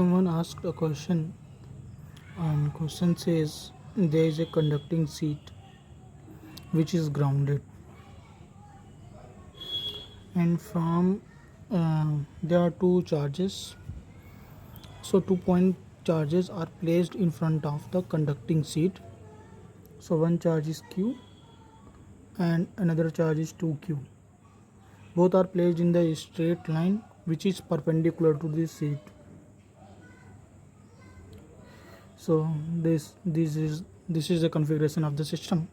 Someone asked a question, and question says there is a conducting sheet which is grounded, and from there are two charges. So 2 point charges are placed in front of the conducting sheet. So one charge is Q and another charge is 2Q. Both are placed in the straight line which is perpendicular to this sheet. So this is the configuration of the system,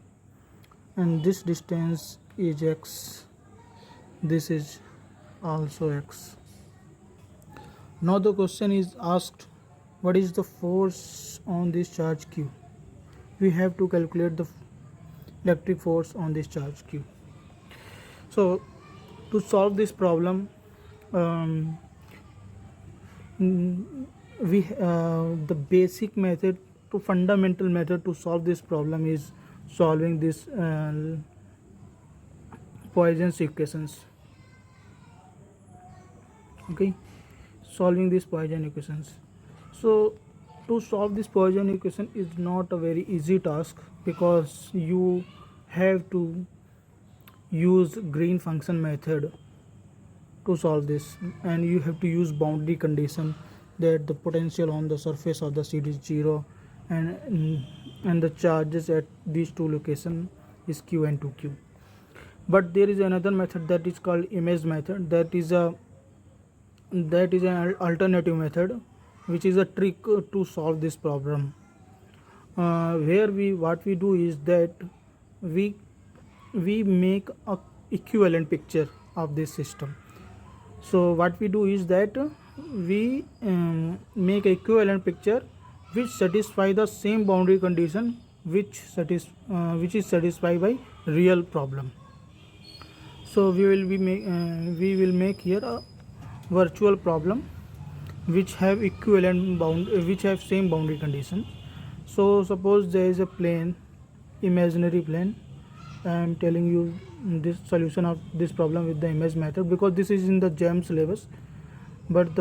and this distance is x, this is also x. Now the question is asked, what is the force on this charge Q? We have to calculate the electric force on this charge Q. So to solve this problem, the basic method, to fundamental method to solve this problem is solving this Poisson's equations. Okay, solving these Poisson equations. So to solve this Poisson equation is not a very easy task, because you have to use green function method to solve this, and you have to use boundary condition that the potential on the surface of the sheet is 0, and the charges at these two locations is Q and 2Q. But there is another method that is called image method. That is an alternative method, which is a trick to solve this problem. Where what we do is that we make a equivalent picture of this system. So what we do is that we make a equivalent picture which satisfy the same boundary condition which is satisfied by real problem. So we will make here a virtual problem which have which have same boundary condition. So suppose there is a plane, imaginary plane. I am telling you this solution of this problem with the image method, because this is in the GEM syllabus. But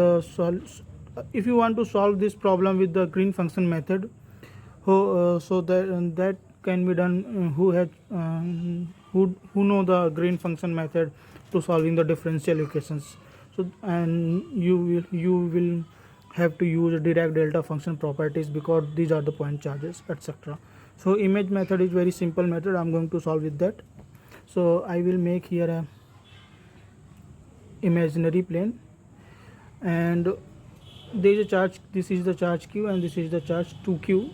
if you want to solve this problem with the green function method, so that can be done who know the green function method to solving the differential equations. So, and you will have to use Dirac delta function properties, because these are the point charges, etc. So image method is very simple method. I am going to solve with that. So I will make here a imaginary plane, and there is a charge. This is the charge Q and this is the charge 2Q,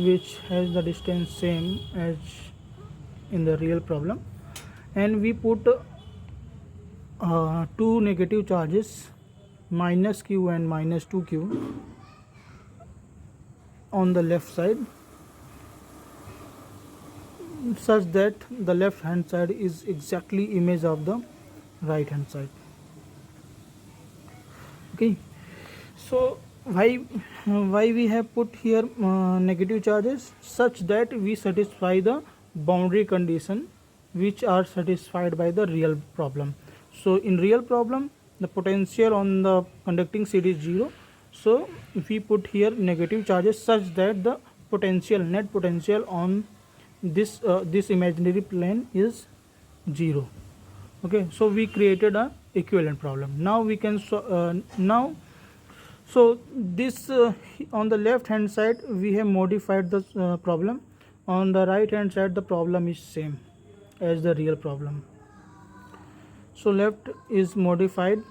which has the distance same as in the real problem. And we put two negative charges, minus Q and minus 2Q, on the left side, such that the left hand side is exactly image of the right hand side. Okay, so why we have put here negative charges? Such that we satisfy the boundary condition which are satisfied by the real problem. So in real problem, the potential on the conducting sheet is 0. So if we put here negative charges, such that the potential, net potential on this imaginary plane is 0. Okay, so we created a equivalent problem. Now we can so this on the left hand side we have modified the problem. On the right hand side the problem is same as the real problem. So left is modified,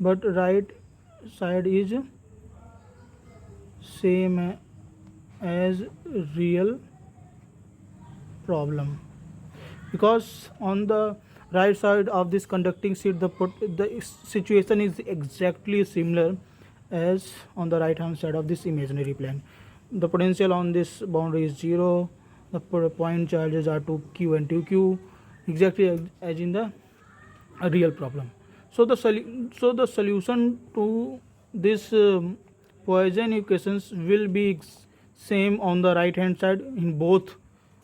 but right side is same as real problem, because on the right side of this conducting sheet the situation is exactly similar as on the right hand side of this imaginary plane. The potential on this boundary is 0, the point charges are 2Q and 2Q, exactly as in the real problem. So the solution to this Poisson equations will be same on the right hand side in both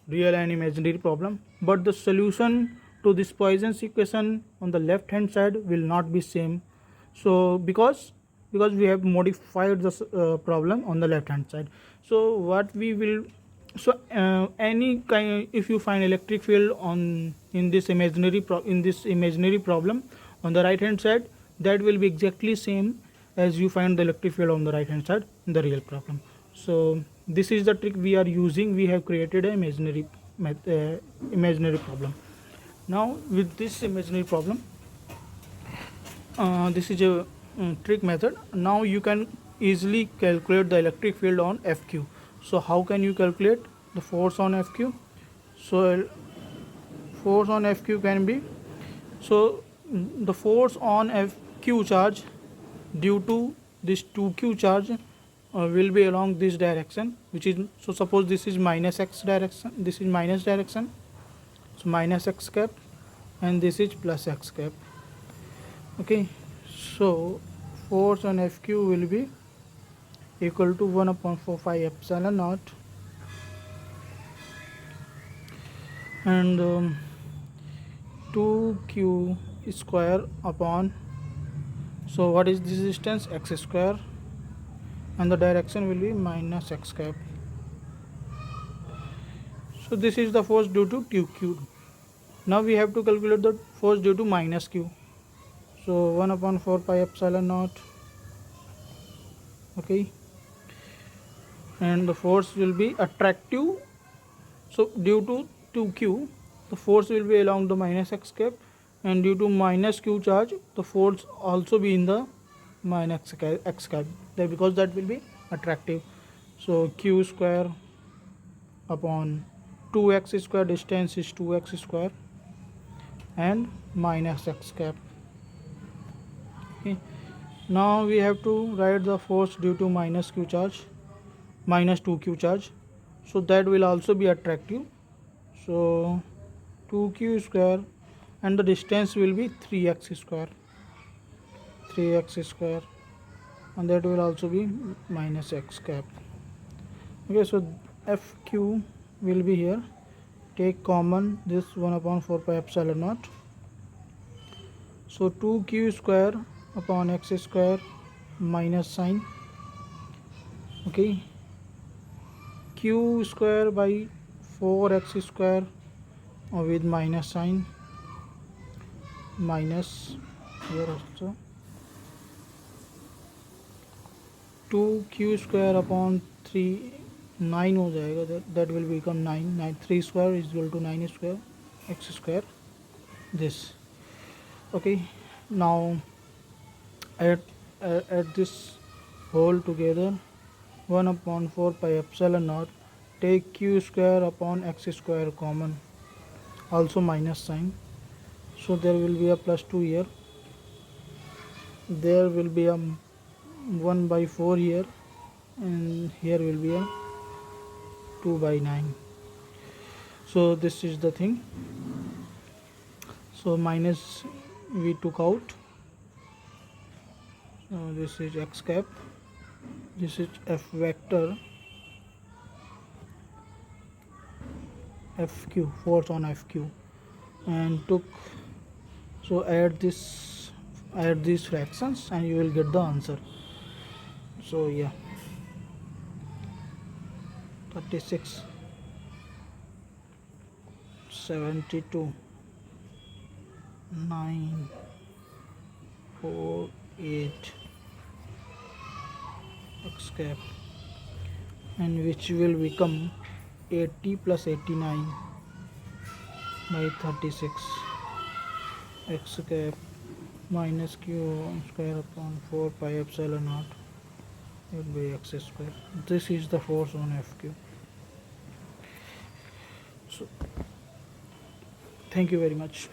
real and imaginary problem, but the solution to this Poisson's equation on the left hand side will not be same So because we have modified this problem on the left hand side. So what we will, so any kind, if you find electric field on in this imaginary problem on the right hand side, that will be exactly same as you find the electric field on the right hand side in the real problem. So this is the trick we are using. We have created an imaginary problem. Now with this imaginary problem, this is a trick method. Now you can easily calculate the electric field on FQ. So how can you calculate the force on FQ? So force on FQ can be, so the force on FQ charge due to this 2Q charge will be along this direction, which is, so suppose this is minus x direction, this is minus direction, so minus x cap, and this is plus x cap. Okay, so force on FQ will be equal to 1 upon 4 pi epsilon naught, and 2Q square upon, so what is this distance, x square, and the direction will be minus x cap. So this is the force due to 2Q. Now we have to calculate the force due to minus Q. So 1 upon 4 pi epsilon naught. Okay, and the force will be attractive. So due to 2Q, the force will be along the minus x cap, and due to minus Q charge, the force also be in the minus x cap, because that will be attractive. So Q square upon 2x square, distance is 2x square, and minus x cap. Okay, now we have to write the force due to minus Q charge, minus 2Q charge, so that will also be attractive. So 2Q square, and the distance will be 3x square, and that will also be minus x cap. Okay, so FQ will be here, take common this 1 upon 4 pi epsilon naught. So 2Q square upon x square minus sign. Okay, Q square by 4x square with minus sign, minus here also, 2Q square upon 3, 9 हो जाएगा, that will become 9, 3 square is equal to 9 square x square, this. Okay, now add this whole together, 1 upon 4 pi epsilon naught, take Q square upon x square common, also minus sign, so there will be a plus 2 here, there will be a 1 by 4 here, and here will be a 2 by 9. So this is the thing. So minus we took out, this is x cap, this is F vector, FQ, force on FQ, and took, so add these fractions and you will get the answer. So yeah, 36, 72, 9, 4, 8 x cap, and which will become 80 plus 89 by 36 x cap minus Q square upon 4 pi epsilon naught by x square. This is the force on FQ. So thank you very much.